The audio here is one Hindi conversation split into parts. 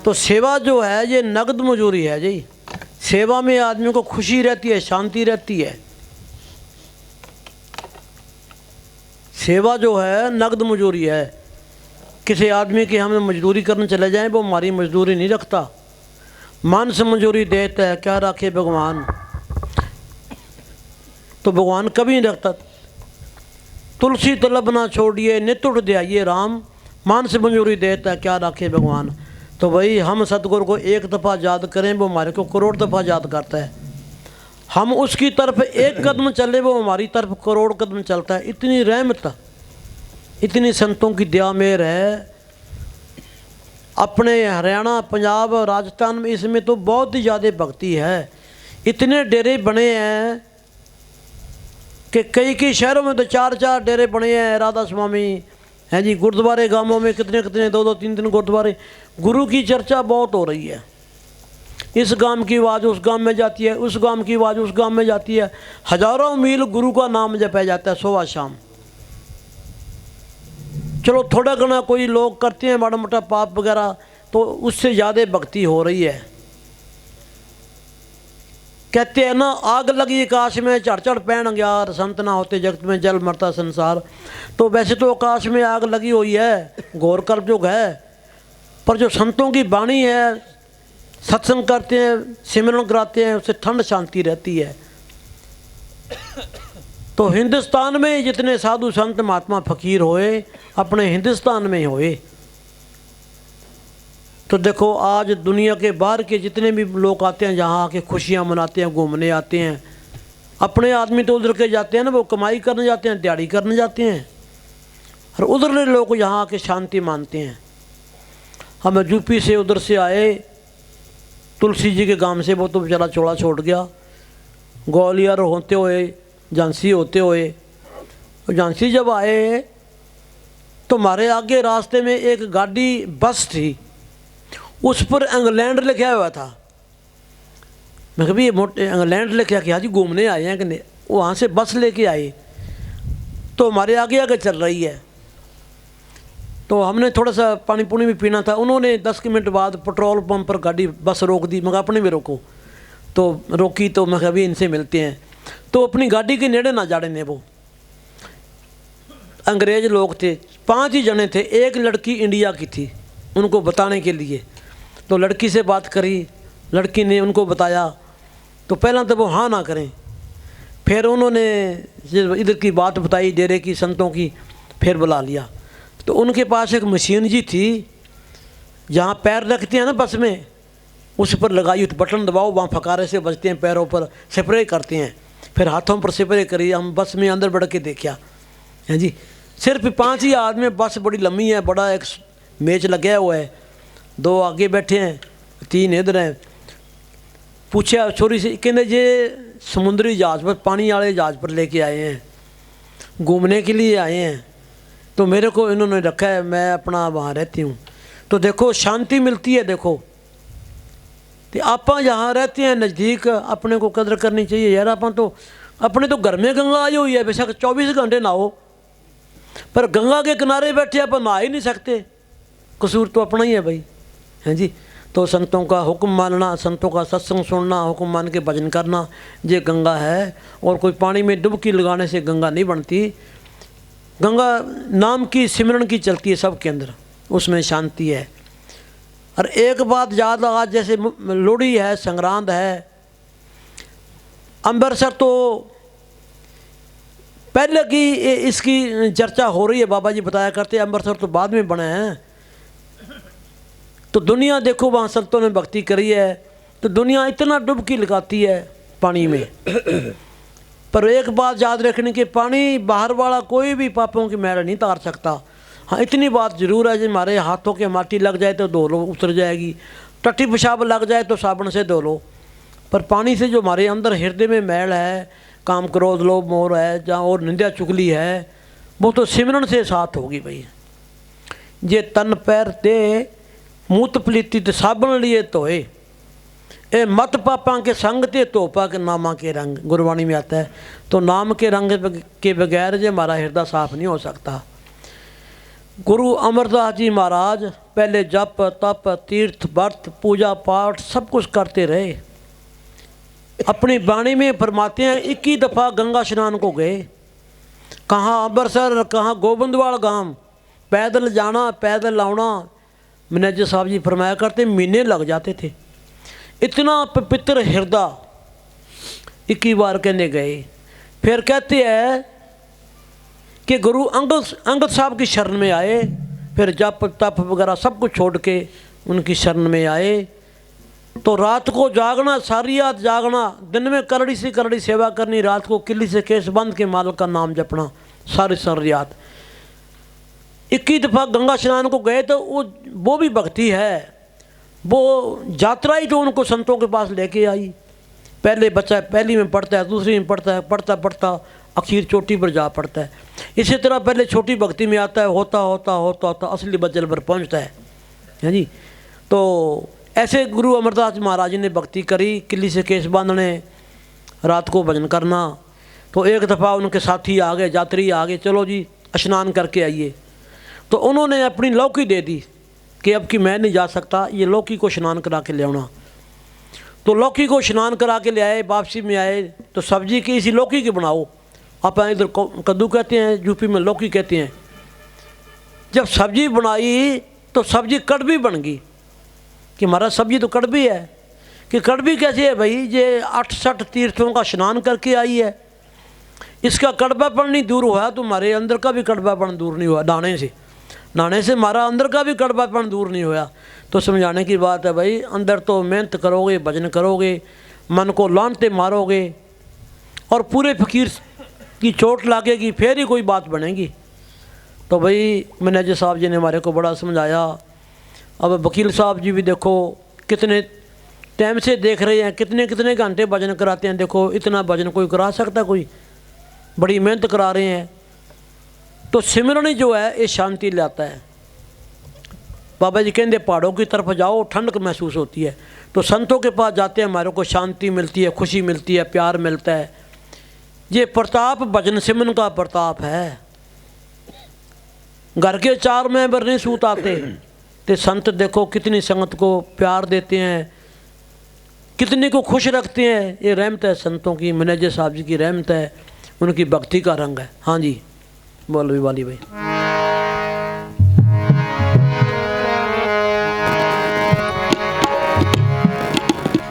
तो सेवा जो है ये नगद मजूरी है जी। सेवा में आदमी को खुशी रहती है, शांति रहती है। सेवा जो है नगद मजूरी है। किसी आदमी की हमें मजदूरी करने चले जाएं, वो हमारी मजदूरी नहीं रखता, मन से मजूरी देता है, क्या रखे भगवान, तो भगवान कभी नहीं रखता। तुलसी तलब ना छोड़िए नित उठ दयाइए राम, मान से मंजूरी देता है, क्या रखे भगवान। तो भाई हम सतगुरु को एक दफ़ा याद करें, वो हमारे को करोड़ दफ़ा याद करता है। हम उसकी तरफ एक कदम चले, वो हमारी तरफ करोड़ कदम चलता है। इतनी रहमत, इतनी संतों की दया मेहर है। अपने हरियाणा, पंजाब, राजस्थान में इसमें तो बहुत ही ज़्यादा भक्ति है। इतने डेरे बने हैं कि कई शहरों में तो 4 डेरे बने हैं। राधा स्वामी हैं जी, गुरुद्वारे गांवों में कितने 2 3 गुरुद्वारे। गुरु की चर्चा बहुत हो रही है। इस गांव की आवाज़ उस गांव में जाती है, उस गांव की आवाज़ उस गांव में जाती है। हजारों मील गुरु का नाम जपा जाता है सुबह शाम। चलो थोड़ा घना कोई लोग करते हैं माड़ा मोटा पाप वगैरह, तो उससे ज़्यादा भक्ति हो रही है। कहते हैं ना, आग लगी आकाश में चढ़ पैन गया, संत ना होते जगत में जल मरता संसार। तो वैसे तो आकाश में आग लगी हुई है, घोर कलयुग है, पर जो संतों की वाणी है, सत्संग करते हैं, सिमरन कराते हैं, उससे ठंड शांति रहती है। तो हिंदुस्तान में जितने साधु संत महात्मा फकीर होए, अपने हिंदुस्तान में ही होए। तो देखो आज दुनिया के बाहर के जितने भी लोग आते हैं, जहाँ आके खुशियाँ मनाते हैं, घूमने आते हैं। अपने आदमी तो उधर के जाते हैं ना, वो कमाई करने जाते हैं, दिहाड़ी करने जाते हैं, और उधर लोग यहाँ आके शांति मानते हैं। हम यूपी से उधर से आए, तुलसी जी के गांव से, वो तो बेचारा चोला छोड़ गया। ग्वालियर होते हुए, झांसी होते हुए, झांसी जब आए तो हमारे आगे रास्ते में एक गाड़ी बस थी, उस पर इंग्लैंड लिखा हुआ था। मैं कभी मोटे इंग्लैंड लिखा कि हाँ जी घूमने आए हैं कि नहीं। वहाँ से बस लेके आए तो हमारे आगे आगे चल रही है। तो हमने थोड़ा सा पानी पुनी भी पीना था। उन्होंने 10 मिनट बाद पेट्रोल पंप पर गाड़ी बस रोक दी। मैं अपने भी रोको, तो रोकी तो मैं अभी इनसे मिलते हैं। तो अपनी गाड़ी के नेड़े ना जाने ने। वो अंग्रेज़ लोग थे, 5 ही जने थे। एक लड़की इंडिया की थी, उनको बताने के लिए। तो लड़की से बात करी, लड़की ने उनको बताया। तो पहला तो वो हाँ ना करें, फिर उन्होंने इधर की बात बताई, डेरे की, संतों की, फिर बुला लिया। तो उनके पास एक मशीन जी थी, जहाँ पैर रखते हैं ना बस में, उस पर लगाई, तो बटन दबाओ, वहाँ फकारे से बजते हैं, पैरों पर स्प्रे करते हैं। फिर हाथों पर स्प्रे करी। हम बस में अंदर बढ़ के देखा है जी। सिर्फ 5 ही आदमी। बस बड़ी लंबी है, बड़ा एक मेज लगा हुआ है, 2 आगे बैठे हैं, 3 इधर हैं। पूछा छोरी से, कहते ये समुद्री जहाज़ पर, पानी वाले जहाज़ पर लेके आए हैं, घूमने के लिए आए हैं। तो मेरे को इन्होंने रखा है, मैं अपना वहाँ रहती हूँ। तो देखो शांति मिलती है। देखो तो आप जहाँ रहते हैं नज़दीक, अपने को कदर करनी चाहिए यार। आप तो अपने तो घर में गंगा आई हुई है, बेशक 24 घंटे नहाओ, पर गंगा के किनारे बैठे आप नहा ही नहीं सकते। कसूर तो अपना ही है भाई, हैं जी। तो संतों का हुक्म मानना, संतों का सत्संग सुनना, हुक्म मान के भजन करना, ये गंगा है। और कोई पानी में डुबकी लगाने से गंगा नहीं बनती। गंगा नाम की, सिमरन की चलती है सबके अंदर, उसमें शांति है। और एक बात याद, आज जैसे लोहड़ी है, संक्रांत है, अमृतसर तो पहले की इसकी चर्चा हो रही है। बाबा जी बताया करते, अमृतसर तो बाद में बने हैं। तो दुनिया देखो वहाँ संतों ने भक्ति करी है, तो दुनिया इतना डुबकी लगाती है पानी में। पर एक बात याद रखने की, पानी बाहर वाला कोई भी पापों की मैल नहीं तार सकता। हाँ इतनी बात ज़रूर है, जो हमारे हाथों के माटी लग जाए तो धो लो, उतर जाएगी। टट्टी पेशाब लग जाए तो साबुन से धो लो। पर पानी से जो हमारे अंदर हृदय में मैल है, काम क्रोध लोभ मोह है, जहाँ और निंदा चुगली है, वो तो सिमरन से साथ होगी भाई। ये तन पैर ते मूत पलीती ते साबन लिए धोए, ए मत पापा के संग ते तोपा के नामा के रंग, गुरबाणी में आता है। तो नाम के रंग के बगैर जो हमारा हृदय साफ नहीं हो सकता। गुरु अमरदास जी महाराज पहले जप तप तीर्थ व्रत पूजा पाठ सब कुछ करते रहे। अपनी वाणी में फरमाते हैं 21 दफ़ा गंगा स्नान को गए। कहाँ अमृतसर, कहाँ गोबिंदवाल गांव, पैदल जाना पैदल आना। मैनेजर साहब जी फरमाया करते महीने लग जाते थे। इतना पवित्र हृदय 21 बार कहने गए। फिर कहते हैं कि गुरु अंगद साहब की शरण में आए। फिर जप तप वगैरह सब कुछ छोड़ के उनकी शरण में आए। तो रात को जागना, सारी रात जागना, दिन में करड़ी से करड़ी सेवा करनी, रात को किली से केस बंद के मालिक का नाम जपना सारी रात। 21 दफ़ा गंगा स्नान को गए। तो वो भी भक्ति है, वो यात्रा ही जो उनको संतों के पास लेके आई। पहले बच्चा पहली में पढ़ता है, दूसरी में पढ़ता है, पढ़ता पढ़ता आखिर चोटी पर जा पड़ता है। इसी तरह पहले छोटी भक्ति में आता है, होता होता होता होता असली मंजिल पर पहुंचता है जी। तो ऐसे गुरु अमरदास महाराज जी ने भक्ति करी। किली से केस बांधने, रात को भजन करना। तो एक दफ़ा उनके साथी आ गए, यात्री आ गए, चलो जी स्नान करके आइए। तो उन्होंने अपनी लौकी दे दी कि अब की मैं नहीं जा सकता, ये लौकी को स्नान करा के ले आना। तो लौकी को स्नान करा के ले आए। वापसी में आए तो सब्जी की इसी लौकी की बनाओ। आप इधर कद्दू कहते हैं, यूपी में लौकी कहते हैं। जब सब्जी बनाई तो सब्जी कड़वी बन गई कि हमारा सब्जी तो कड़वी है। कि कड़वी कैसे है भाई, ये 68 तीर्थों का स्नान करके आई है, इसका कड़वापन नहीं दूर हुआ तो हमारे अंदर का भी कड़वापन दूर नहीं हुआ। नहाने से हमारा अंदर का भी कड़वापन दूर नहीं हुआ। तो समझाने की बात है भाई, अंदर तो मेहनत करोगे, भजन करोगे, मन को लानते मारोगे और पूरे फकीर की चोट लागेगी, फिर ही कोई बात बनेगी। तो भाई मैनेजर साहब जी ने हमारे को बड़ा समझाया। अब वकील साहब जी भी देखो कितने टाइम से देख रहे हैं, कितने कितने घंटे भजन कराते हैं। देखो इतना भजन कोई करा सकता, कोई बड़ी मेहनत करा रहे हैं। तो सिमरन जो है ये शांति लाता है। बाबा जी कहते पहाड़ों की तरफ जाओ, ठंडक महसूस होती है। तो संतों के पास जाते हैं, हमारे को शांति मिलती है, खुशी मिलती है, प्यार मिलता है। ये प्रताप भजन सिमरन का प्रताप है। घर के 4 मेंबर नहीं सूत आते, तो संत देखो कितनी संगत को प्यार देते हैं, कितने को खुश रखते हैं। ये रहमत है संतों की, मैनेजर साहब जी की रहमत है, उनकी भक्ति का रंग है। हाँ जी, बोलो वाली भाई।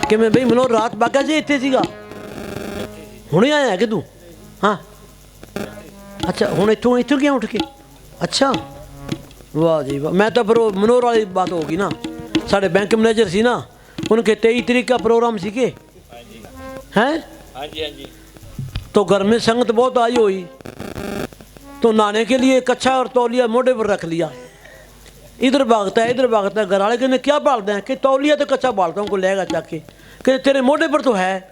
कि मैं भाई मनोहर रात बाका जी इतने सीगा, हुणे आया है कि तू? हाँ अच्छा, हूँ इतों क्या उठ के? अच्छा वाह जी वाह। मैं तो फिर मनोहर वाली बात होगी ना, साढ़े बैंक मैनेजर सी ना, उनके 23 तारीख का प्रोग्राम सी के हैं। हाँ जी। तो घर में संगत बहुत आई हुई, तो नहाने के लिए कच्छा और तौलिया मोढ़े पर रख लिया। इधर भागता है इधर भागता है। घर वाले कहने क्या भागता है? कि तौलिया तो कच्चा भागता हूँ, को लेगा जाके। कि तेरे मोढ़े पर तो है।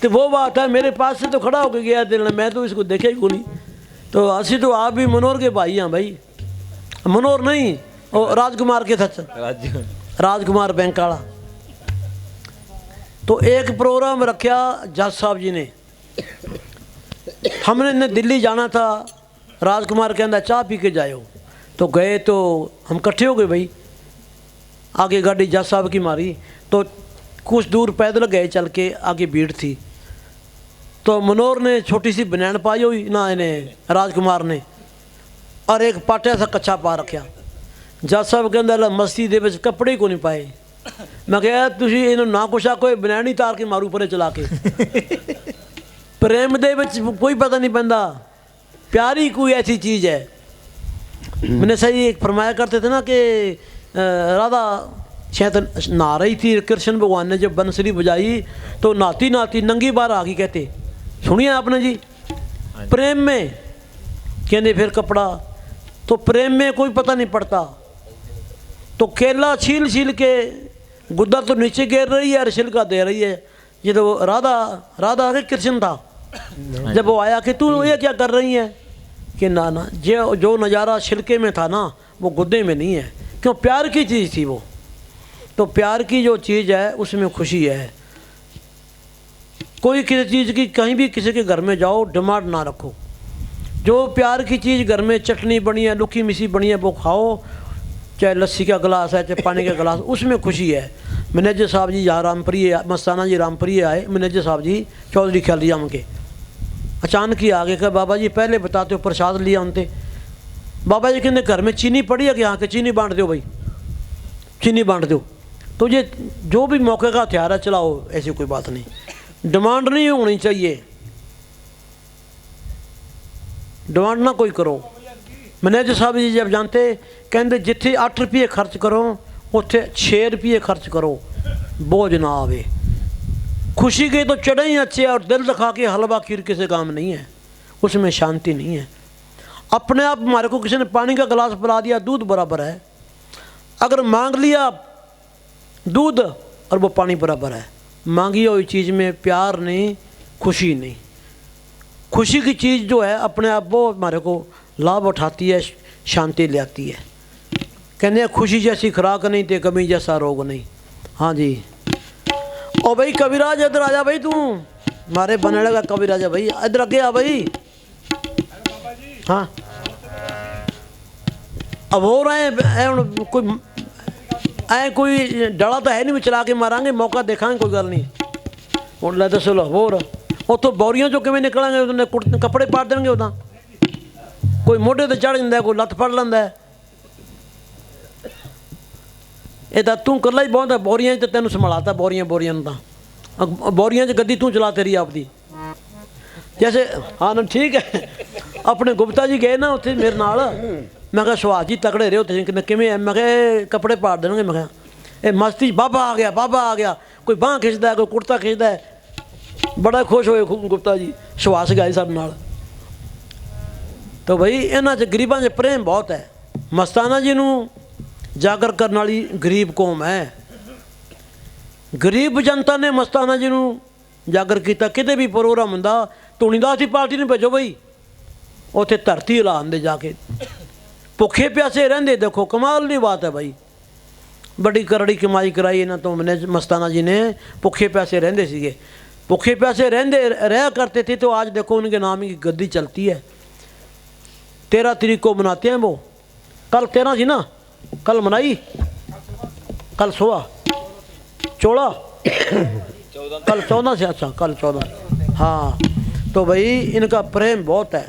तो वो बात है, मेरे पास से तो खड़ा होकर गया दिल ने, मैं तो इसको देखे ही नहीं। तो असि तो आप भी मनोहर के भाई हैं भाई। मनोहर नहीं, वो राजकुमार के सच, राजकुमार बैंक वाला। तो एक प्रोग्राम रखा जज साहब जी ने, हमने ने दिल्ली जाना था। राजकुमार कहता चाह पी के जाओ। तो गए, तो हम इकट्ठे हो गए भाई। आगे गाड़ी जज साहब की मारी, तो कुछ दूर पैदल गए चल के, आगे भीड़ थी। तो मनोहर ने छोटी सी बनैन पाई हुई ना, इन्हें राजकुमार ने, और एक पाटिया सा कच्चा पा रखा। जज साहब कहता मस्ती दे विच कपड़े को नहीं पाए। मैं कहा तुसी इन्होंने ना कुछ आखो, बनैन ही तार के मारू परे चला के। प्रेम दे विच कोई पता नहीं पैंदा, प्यार ही कोई ऐसी चीज़ है। मैंने सही एक फरमाया करते थे ना कि राधा शायद नहा रही थी, कृष्ण भगवान ने जब बंसुरी बजाई तो नहाती नहाती नंगी बार आ गई। कहते सुनिए आपने जी, प्रेम में कहने फिर कपड़ा। तो प्रेम में कोई पता नहीं पड़ता। तो केला छील छील के गुद्दा तो नीचे गिर रही है और छिलका दे रही है। ये तो राधा के कृष्ण था। जब वो आया कि तू ये क्या कर रही है? कि ना जो नज़ारा छिलके में था ना, वो गुद्दे में नहीं है। क्यों? प्यार की चीज़ थी वो। तो प्यार की जो चीज़ है उसमें खुशी है। कोई किसी चीज़ की कहीं भी किसी के घर में जाओ डिमांड ना रखो। जो प्यार की चीज़ घर में चटनी बनी है, लुकी मिसी बनी है, वो खाओ, चाहे लस्सी का गिलास है, चाहे पानी का गिलास, उसमें खुशी है। मैनेजर साहब जी यहाँ रामप्रिय, मस्ताना जी रामप्रिय आए, मैनेजर साहब जी चौधरी ख्यालियाम के, अचानक ही आगे कहा बाबा जी पहले बताते हो प्रसाद लिया उनते। बाबा जी कहते घर में चीनी पड़ी है कि यहाँ के चीनी बांट दो भाई, चीनी बांट दो। तो ये जो भी मौके का हथियार है चलाओ, ऐसी कोई बात नहीं, डिमांड नहीं होनी चाहिए, डिमांड ना कोई करो। मैनेजर साहब जी जब जानते कहते जिथे 8 रुपये खर्च करो उत्थे 6 रुपये खर्च करो, बोझ ना आवे। खुशी के तो चढ़े ही अच्छे, और दिल दिखा के हलवा खीर किसी काम नहीं है, उसमें शांति नहीं है। अपने आप हमारे को किसी ने पानी का गिलास पिला दिया, दूध बराबर है, अगर मांग लिया दूध और वो पानी बराबर है। मांगी हुई चीज़ में प्यार नहीं, खुशी नहीं। खुशी की चीज़ जो है अपने आप वो हमारे को लाभ उठाती है, शांति ले आती है। कहते हैं खुशी जैसी खुराक नहीं तो कमी जैसा रोग नहीं। हाँ जी। ओ भाई कविराज इधर आ जा भाई, तू हमारे बनने का कविराज है भाई, इधर आगे आ भाई। हाँ अब हो रहे हैं कोई ऐ कोई डला तो है नहीं, चला के मारांगे, मौका देखांगे, कोई गल नहीं। हूँ लै दसो हो उतों बोरियां चो किवें निकलांगे, उन्हें कपड़े पाड़ देंगे, उदा कोई मोढे ते चढ़ जाता, कोई लत्त फड़ लैंदा है। ये तो तू कला ही बहुत है, बोरियां तो तेन संभालाता, बोरियां तो बोरियां गद्दी तू चला तेरी आपदी जैसे। हाँ ना ठीक है। अपने गुप्ता जी गए ना उत्थे मेरे नाल, मैं कहा सुहास जी तकड़े रहे होते किमें है, मैं कहा कपड़े पाड़ देंगे, मैं कहा ये मस्ती बाबा आ गया, बाबा आ गया, कोई बांह खिंचता है, कोई कुर्ता खिंचता है। बड़ा खुश होए गुप्ता जी, सुहास गए साडे नाल। तो भाई इन्हां च गरीबां च प्रेम बहुत है। मस्ताना जी नूं जागर करने वाली गरीब कौम है, गरीब जनता ने मस्ताना जी नूं जागर किया। किते भी प्रोग्राम हुंदा धूनीदास की पार्टी नहीं भेजो बई, उत्थे धरती हिला आंदे जाके, भुखे प्यासे रहंदे। देखो कमाल की बात है भाई, बड़ी करड़ी कमाई कराई इन्हां तो मस्ताना जी ने। भुखे प्यासे रहंदे सीगे, भुखे प्यासे रहंदे रह करते थे, तो आज देखो उनके नाम की गद्दी चलती है। 13 तारीख को मनाते हैं वो, कल 13 थी ना, कल मनाई, कल 16 14 कल 14 से, अच्छा कल 14। हाँ तो भाई इनका प्रेम बहुत है।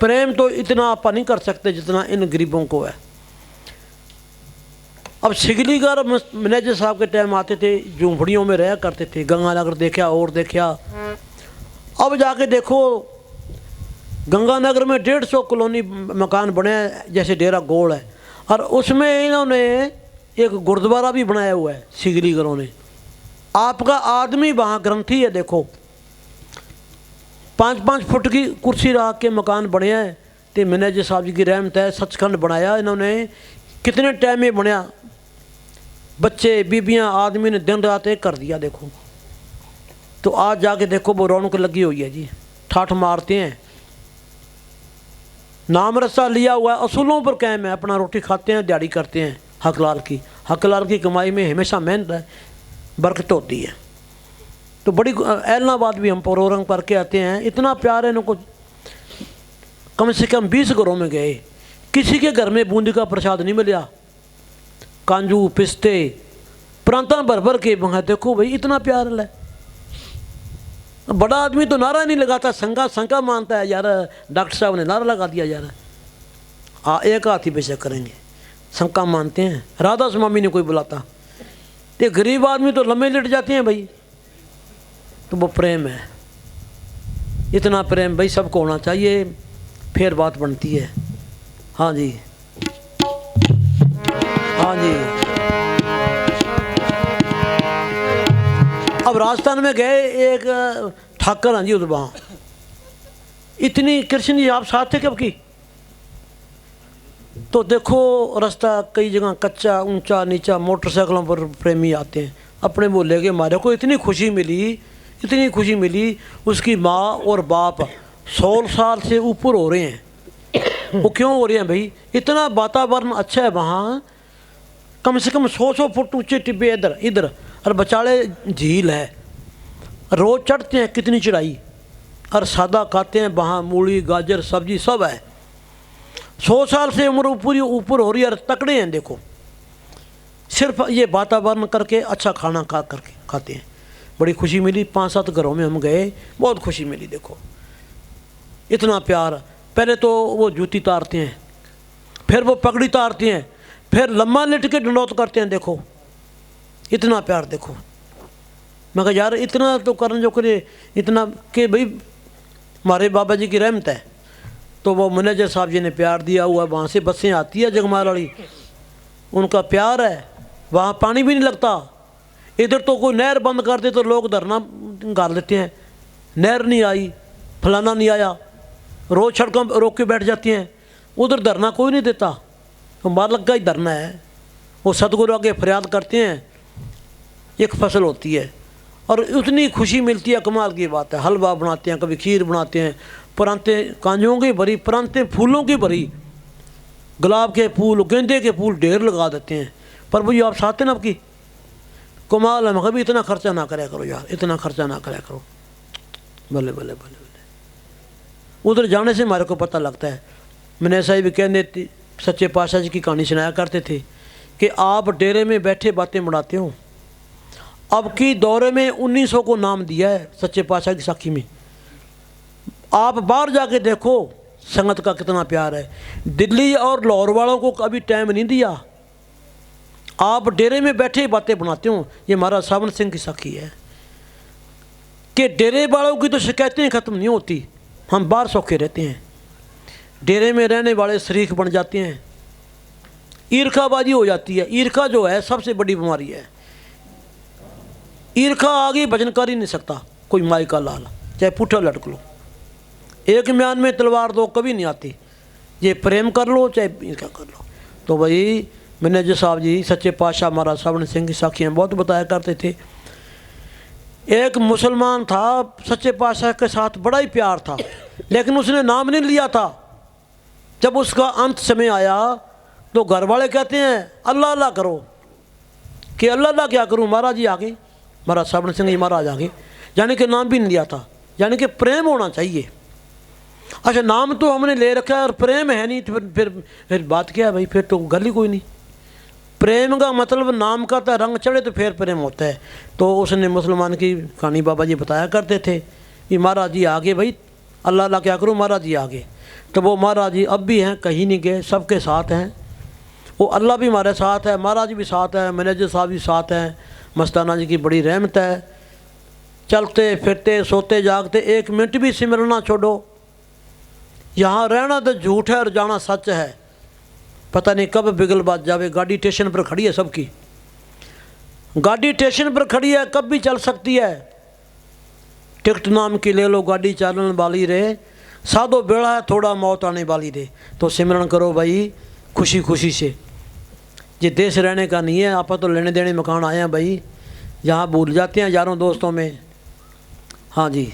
प्रेम तो इतना आप नहीं कर सकते जितना इन गरीबों को है। अब सिगलीगर मैनेजर साहब के टाइम आते थे, झूंपड़ियों में रहा करते थे, गंगानगर देखा और देखा। अब जाके देखो गंगानगर में 150 कॉलोनी मकान बने हैं, जैसे डेरा गोल है, और उसमें इन्होंने एक गुरुद्वारा भी बनाया हुआ है सिगलीगरों ने। आपका आदमी वहाँ ग्रंथी है, देखो 5-5 फुट की कुर्सी रख के मकान बने हैं। तो मैनेजर साहब जी की रहमत है, सचखंड बनाया इन्होंने। कितने टाइम में बनया, बच्चे बीबियाँ आदमी ने दिन रात एक कर दिया। देखो तो आज जाके देखो वो रौनक लगी हुई है जी, ठाठ मारते हैं, नाम रस्सा लिया हुआ है, असूलों पर कायम है, अपना रोटी खाते हैं, दिहाड़ी करते हैं। हकलाल की कमाई में हमेशा मेहनत है, बरकत होती है। तो बड़ी ऐलनाबाद भी हम प्रोग्राम करके आते हैं, इतना प्यार है इनको। कम से कम 20 घरों में गए, किसी के घर में बूंदी का प्रसाद नहीं मिला। कांजू पिस्ते प्रांता भर भर के मंगा, देखो भाई इतना प्यार है। बड़ा आदमी तो नारा नहीं लगाता, संका मानता है यार, डॉक्टर साहब ने नारा लगा दिया यार। हाँ एक हाथ ही बेशक करेंगे, संका मानते हैं। राधा स्वामी ने कोई बुलाता, तो गरीब आदमी तो लम्बे लेट जाते हैं भाई। तो वो प्रेम है, इतना प्रेम भाई सबको होना चाहिए, फिर बात बनती है। हाँ जी, हाँ जी। अब राजस्थान में गए, एक ठाकर हाँ जी, उधर वहाँ इतनी कृष्ण जी आप साथ थे कब की? तो देखो रास्ता कई जगह कच्चा ऊंचा नीचा, मोटरसाइकिलों पर प्रेमी आते हैं। अपने बोले कि हमारे को इतनी खुशी मिली, उसकी माँ और बाप 100 साल से ऊपर हो रहे हैं। वो क्यों हो रहे हैं भाई? इतना वातावरण अच्छा है वहाँ, कम से कम 100 फुट ऊंचे टिब्बे इधर और बचाले झील है, रोज़ चढ़ते हैं। कितनी चढ़ाई, और सादा खाते हैं, वहाँ मूली गाजर सब्जी सब है। 100 साल से उम्र पूरी ऊपर हो रही है और तकड़े हैं। देखो सिर्फ ये वातावरण करके अच्छा खाना खा करके खाते हैं। बड़ी खुशी मिली। 5-7 घरों में हम गए, बहुत खुशी मिली। देखो इतना प्यार। पहले तो वो जूती तारते हैं, फिर वो पगड़ी तारते हैं, फिर लम्मा लिट के डंडौत करते हैं। देखो इतना प्यार। देखो मैं कहा यार इतना तो करने जो करे, इतना कि भाई हमारे बाबा जी की रहमत है। तो वो मैनेजर साहब जी ने प्यार दिया हुआ। वहाँ से बसें आती है जगमाल वाली, उनका प्यार है। वहाँ पानी भी नहीं लगता। इधर तो कोई नहर बंद कर दे तो लोग धरना गाल देते हैं, नहर नहीं आई, फलाना नहीं आया, रोज़ सड़कों रोक के बैठ जाती हैं। उधर धरना कोई नहीं देता, तो मालक का ही धरना है। वो सतगुरु आगे फरियाद करते हैं, एक फसल होती है और उतनी खुशी मिलती है, कमाल की बात है। हलवा बनाते हैं, कभी खीर बनाते हैं, परांते कांजों की भरी, परांते फूलों की भरी, गुलाब के फूल गेंदे के फूल ढेर लगा देते हैं। पर भैया आप साथ हैं ना आपकी, कमाल है। मैं कभी इतना खर्चा ना कराया करो यार, इतना खर्चा ना कराया करो। भले भले भले भले। उधर जाने से हमारे को पता लगता है। मैंने ऐसा ही भी कहने सच्चे पातशाह जी की कहानी सुनाया करते थे कि आप डेरे में बैठे बातें बढ़ाते हो। अब की दौरे में 1900 को नाम दिया है सच्चे पातशाह की साखी में। आप बाहर जाके देखो संगत का कितना प्यार है। दिल्ली और लाहौर वालों को कभी टाइम नहीं दिया। आप डेरे में बैठे ही बातें बनाते हो। ये महाराज सावन सिंह की साखी है कि डेरे वालों की तो शिकायतें ख़त्म नहीं होती, हम बाहर सौखे रहते हैं। डेरे में रहने वाले शरीक बन जाते हैं, ईर्खाबाजी हो जाती है। ईर्खा जो है सबसे बड़ी बीमारी है। ईर्खा आगे भजन कर ही नहीं सकता कोई माई का लाल, चाहे पुट्ठा लटक लो। एक म्यान में तलवार दो कभी नहीं आती। ये प्रेम कर लो चाहे ईर्खा कर लो। तो भाई मैनेजर साहब जी सच्चे पातशाह महाराज सावन सिंह की साखियाँ बहुत बताया करते थे। एक मुसलमान था, सच्चे पातशाह के साथ बड़ा ही प्यार था, लेकिन उसने नाम नहीं लिया था। जब उसका अंत समय आया तो घर वाले कहते हैं अल्लाह अल्लाह करो। कि अल्लाह अल्लाह क्या करूँ, महाराज जी आगे, महाराज सावन सिंह जी महाराज आगे, यानी कि नाम भी नहीं लिया था। यानी कि प्रेम होना चाहिए। अच्छा नाम तो हमने ले रखा है और प्रेम है नहीं, तो फिर बात क्या है भाई, फिर तो गल ही कोई नहीं। प्रेम का मतलब नाम का तो रंग चढ़े तो फिर प्रेम होता है। तो उसने मुसलमान की कहानी बाबा जी बताया करते थे कि महाराज जी आगे भाई, अल्लाह अल्लाह क्या करूँ, महाराज जी आगे। तो वो महाराज जी अब भी हैं, कहीं नहीं गए, सबके साथ हैं। वो अल्लाह भी हमारे साथ है, महाराज भी साथ है, मैनेजर साहब भी साथ हैं। मस्ताना जी की बड़ी रहमत है। चलते फिरते सोते जागते 1 मिनट भी सिमरना छोड़ो। यहाँ रहना तो झूठ है और जाना सच है। पता नहीं कब बिगल बात जावे। गाड़ी स्टेशन पर खड़ी है, सबकी गाड़ी स्टेशन पर खड़ी है, कब भी चल सकती है। टिकट नाम की ले लो, गाड़ी चलने वाली रहे, साधो बेड़ा है थोड़ा मौत आने वाली रहे। तो सिमरन करो भाई खुशी खुशी से। ये देश रहने का नहीं है। आप तो लेने देने मकान आए हैं भाई, यहाँ भूल जाते हैं यारों दोस्तों में। हाँ जी।